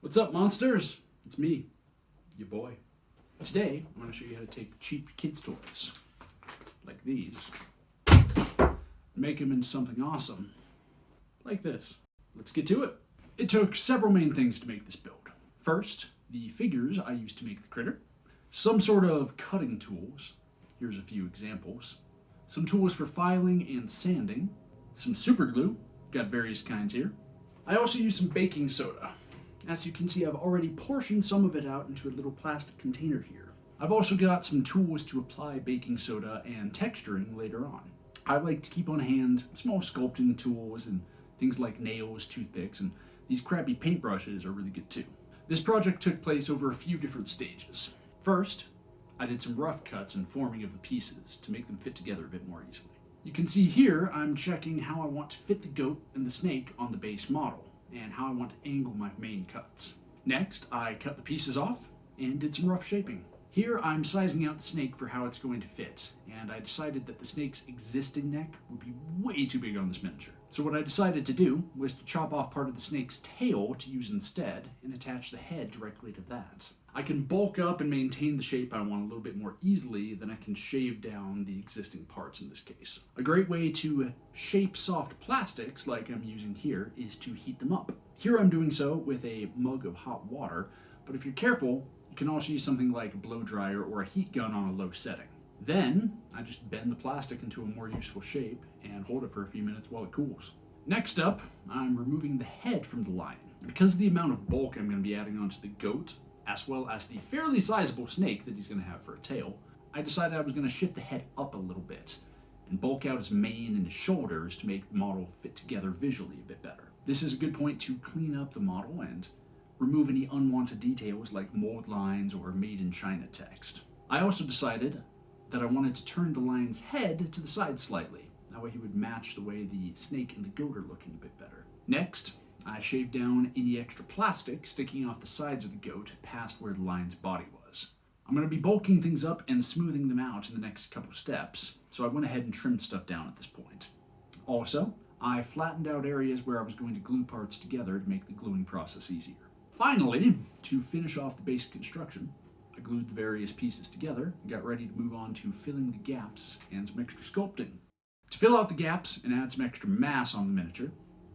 What's up, monsters? It's me, your boy. Today, I'm going to show you how to take cheap kids' toys, like these, and make them into something awesome, like this. Let's get to it. It took several main things to make this build. First, the figures I used to make the critter, some sort of cutting tools, here's a few examples, some tools for filing and sanding, some super glue, got various kinds here. I also used some baking soda. As you can see, I've already portioned some of it out into a little plastic container here. I've also got some tools to apply baking soda and texturing later on. I like to keep on hand small sculpting tools and things like nails, toothpicks, and these crappy paintbrushes are really good too. This project took place over a few different stages. First, I did some rough cuts and forming of the pieces to make them fit together a bit more easily. You can see here I'm checking how I want to fit the goat and the snake on the base model, and how I want to angle my main cuts. Next, I cut the pieces off and did some rough shaping. Here I'm sizing out the snake for how it's going to fit, and I decided that the snake's existing neck would be way too big on this miniature. So what I decided to do was to chop off part of the snake's tail to use instead, and attach the head directly to that. I can bulk up and maintain the shape I want a little bit more easily than I can shave down the existing parts in this case. A great way to shape soft plastics, like I'm using here, is to heat them up. Here I'm doing so with a mug of hot water, but if you're careful, you can also use something like a blow dryer or a heat gun on a low setting. Then, I just bend the plastic into a more useful shape and hold it for a few minutes while it cools. Next up, I'm removing the head from the lion. Because of the amount of bulk I'm going to be adding onto the goat, as well as the fairly sizable snake that he's going to have for a tail, I decided I was going to shift the head up a little bit and bulk out his mane and his shoulders to make the model fit together visually a bit better. This is a good point to clean up the model and remove any unwanted details like mold lines or made in China text. I also decided that I wanted to turn the lion's head to the side slightly. That way he would match the way the snake and the goat are looking a bit better. Next, I shaved down any extra plastic sticking off the sides of the goat past where the lion's body was. I'm going to be bulking things up and smoothing them out in the next couple steps, so I went ahead and trimmed stuff down at this point. Also, I flattened out areas where I was going to glue parts together to make the gluing process easier. Finally, to finish off the basic construction, I glued the various pieces together and got ready to move on to filling the gaps and some extra sculpting. To fill out the gaps and add some extra mass on the miniature,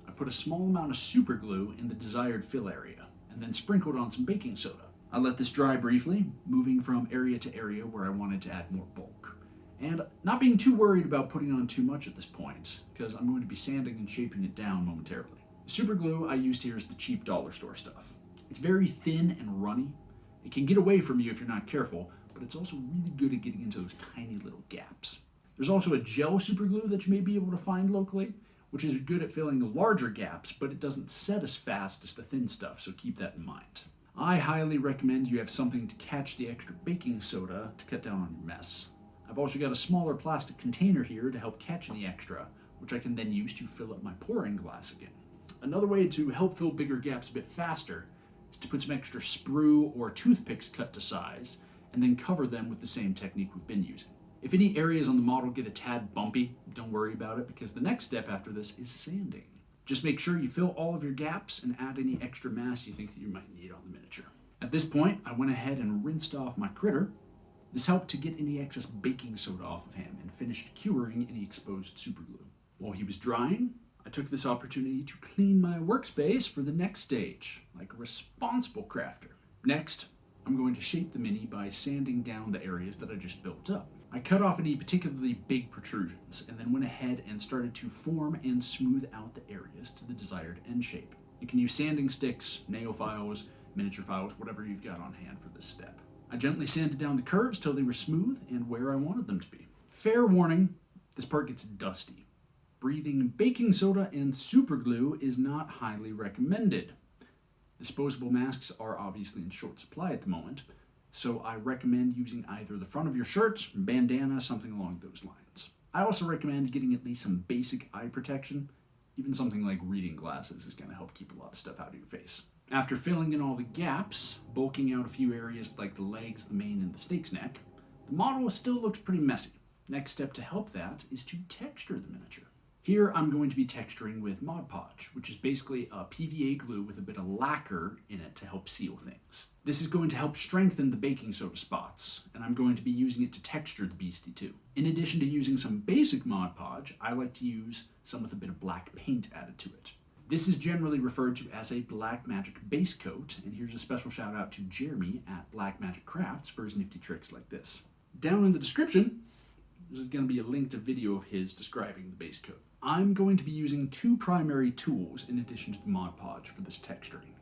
I put a small amount of super glue in the desired fill area, and then sprinkled on some baking soda. I let this dry briefly, moving from area to area where I wanted to add more bulk. And not being too worried about putting on too much at this point, because I'm going to be sanding and shaping it down momentarily. The super glue I used here is the cheap dollar store stuff. It's very thin and runny. It can get away from you if you're not careful, but it's also really good at getting into those tiny little gaps. There's also a gel super glue that you may be able to find locally, which is good at filling the larger gaps, but it doesn't set as fast as the thin stuff, so keep that in mind. I highly recommend you have something to catch the extra baking soda to cut down on your mess. I've also got a smaller plastic container here to help catch any extra, which I can then use to fill up my pouring glass again. Another way to help fill bigger gaps a bit faster is to put some extra sprue or toothpicks cut to size, and then cover them with the same technique we've been using. If any areas on the model get a tad bumpy, don't worry about it, because the next step after this is sanding. Just make sure you fill all of your gaps and add any extra mass you think that you might need on the miniature. At this point, I went ahead and rinsed off my critter. This helped to get any excess baking soda off of him and finished curing any exposed superglue. While he was drying, I took this opportunity to clean my workspace for the next stage, like a responsible crafter. Next, I'm going to shape the mini by sanding down the areas that I just built up. I cut off any particularly big protrusions and then went ahead and started to form and smooth out the areas to the desired end shape. You can use sanding sticks, nail files, miniature files, whatever you've got on hand for this step. I gently sanded down the curves till they were smooth and where I wanted them to be. Fair warning, this part gets dusty. Breathing baking soda and super glue is not highly recommended. Disposable masks are obviously in short supply at the moment, so I recommend using either the front of your shirt, bandana, something along those lines. I also recommend getting at least some basic eye protection. Even something like reading glasses is going to help keep a lot of stuff out of your face. After filling in all the gaps, bulking out a few areas like the legs, the mane, and the snake's neck, the model still looks pretty messy. Next step to help that is to texture the miniature. Here I'm going to be texturing with Mod Podge, which is basically a PVA glue with a bit of lacquer in it to help seal things. This is going to help strengthen the baking soda spots, and I'm going to be using it to texture the beastie too. In addition to using some basic Mod Podge, I like to use some with a bit of black paint added to it. This is generally referred to as a Black Magic base coat, and here's a special shout out to Jeremy at Black Magic Crafts for his nifty tricks like this. Down in the description, there's going to be a link to video of his describing the base coat. I'm going to be using two primary tools in addition to the Mod Podge for this texturing.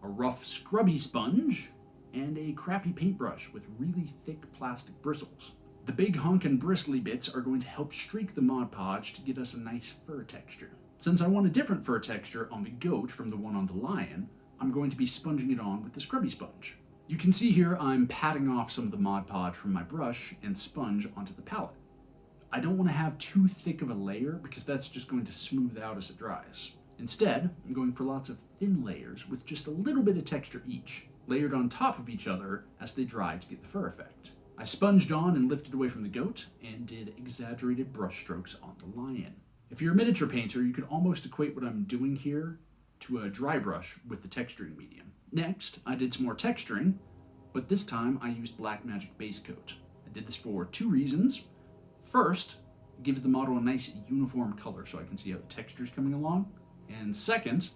A rough scrubby sponge and a crappy paintbrush with really thick plastic bristles. The big honkin' bristly bits are going to help streak the Mod Podge to get us a nice fur texture. Since I want a different fur texture on the goat from the one on the lion, I'm going to be sponging it on with the scrubby sponge. You can see here I'm patting off some of the Mod Podge from my brush and sponge onto the palette. I don't want to have too thick of a layer because that's just going to smooth out as it dries. Instead, I'm going for lots of thin layers with just a little bit of texture each, layered on top of each other as they dry to get the fur effect. I sponged on and lifted away from the goat and did exaggerated brush strokes on the lion. If you're a miniature painter, you could almost equate what I'm doing here to a dry brush with the texturing medium. Next, I did some more texturing, but this time I used Black Magic base coat. I did this for two reasons. First, it gives the model a nice uniform color so I can see how the texture's coming along. And second,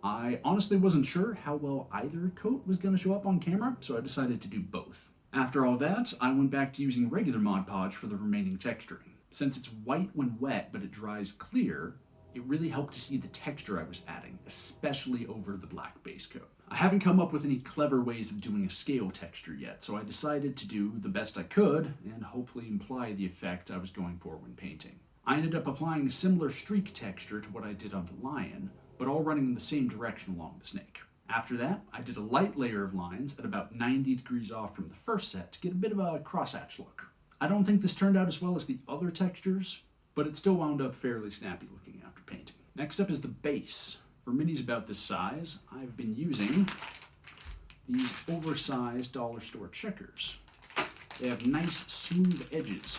I honestly wasn't sure how well either coat was going to show up on camera, so I decided to do both. After all that, I went back to using regular Mod Podge for the remaining texturing. Since it's white when wet, but it dries clear, it really helped to see the texture I was adding, especially over the black base coat. I haven't come up with any clever ways of doing a scale texture yet, so I decided to do the best I could and hopefully imply the effect I was going for when painting. I ended up applying a similar streak texture to what I did on the lion, but all running in the same direction along the snake. After that, I did a light layer of lines at about 90 degrees off from the first set to get a bit of a crosshatch look. I don't think this turned out as well as the other textures, but it still wound up fairly snappy looking after painting. Next up is the base. For minis about this size, I've been using these oversized dollar store checkers. They have nice smooth edges,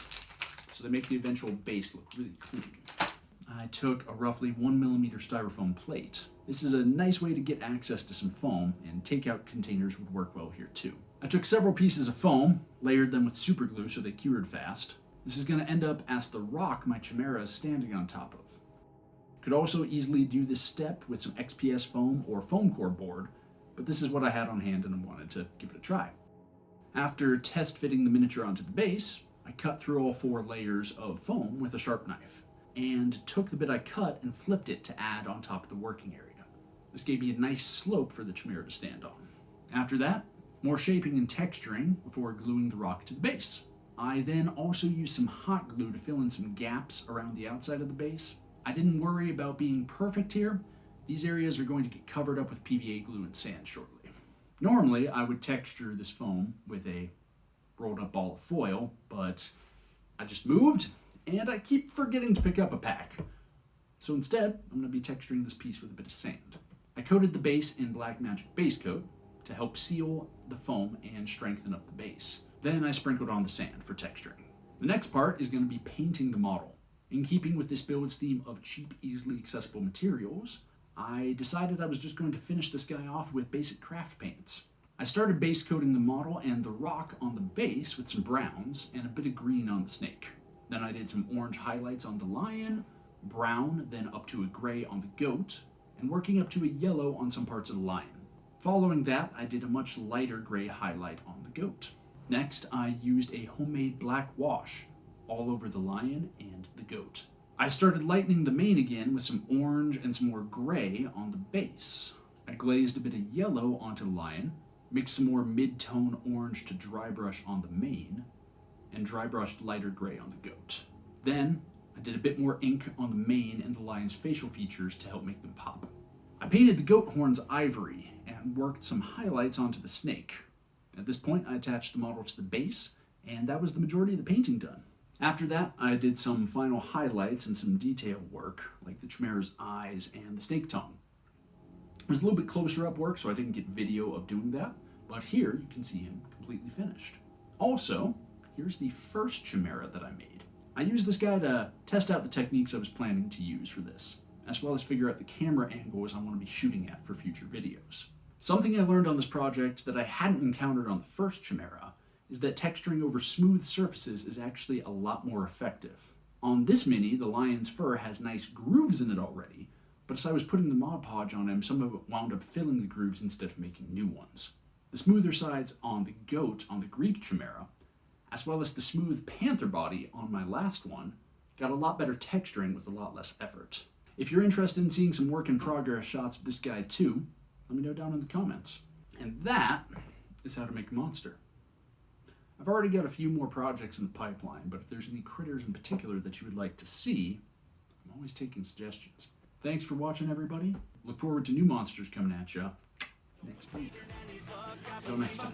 so they make the eventual base look really clean. I took a roughly 1mm styrofoam plate. This is a nice way to get access to some foam, and takeout containers would work well here too. I took several pieces of foam, layered them with super glue so they cured fast. This is going to end up as the rock my Chimera is standing on top of. Could also easily do this step with some XPS foam or foam core board, but this is what I had on hand and I wanted to give it a try. After test fitting the miniature onto the base, I cut through all 4 layers of foam with a sharp knife, and took the bit I cut and flipped it to add on top of the working area. This gave me a nice slope for the Chimera to stand on. After that, more shaping and texturing before gluing the rock to the base. I then also used some hot glue to fill in some gaps around the outside of the base. I didn't worry about being perfect here. These areas are going to get covered up with PVA glue and sand shortly. Normally, I would texture this foam with a rolled up ball of foil, but I just moved, and I keep forgetting to pick up a pack. So instead, I'm going to be texturing this piece with a bit of sand. I coated the base in Black Magic base coat to help seal the foam and strengthen up the base. Then I sprinkled on the sand for texturing. The next part is going to be painting the model. In keeping with this build's theme of cheap, easily accessible materials, I decided I was just going to finish this guy off with basic craft paints. I started base coating the model and the rock on the base with some browns and a bit of green on the snake. Then I did some orange highlights on the lion, brown, then up to a gray on the goat, and working up to a yellow on some parts of the lion. Following that, I did a much lighter gray highlight on the goat. Next, I used a homemade black wash all over the lion and the goat. I started lightening the mane again with some orange and some more gray on the base. I glazed a bit of yellow onto the lion, mixed some more mid-tone orange to dry brush on the mane, and dry brushed lighter gray on the goat. Then, I did a bit more ink on the mane and the lion's facial features to help make them pop. I painted the goat horns ivory and worked some highlights onto the snake. At this point, I attached the model to the base, and that was the majority of the painting done. After that, I did some final highlights and some detail work, like the Chimera's eyes and the snake tongue. It was a little bit closer up work, so I didn't get video of doing that, but here you can see him completely finished. Also, here's the first Chimera that I made. I used this guy to test out the techniques I was planning to use for this, as well as figure out the camera angles I want to be shooting at for future videos. Something I learned on this project that I hadn't encountered on the first Chimera is that texturing over smooth surfaces is actually a lot more effective. On this Mini, the lion's fur has nice grooves in it already, but as I was putting the Mod Podge on him, some of it wound up filling the grooves instead of making new ones. The smoother sides on the goat on the Greek Chimera, as well as the smooth panther body on my last one, got a lot better texturing with a lot less effort. If you're interested in seeing some work in progress shots of this guy too, let me know down in the comments. And that is how to make a monster. I've already got a few more projects in the pipeline, but if there's any critters in particular that you would like to see, I'm always taking suggestions. Thanks for watching, everybody. Look forward to new monsters coming at you next week. Until next time.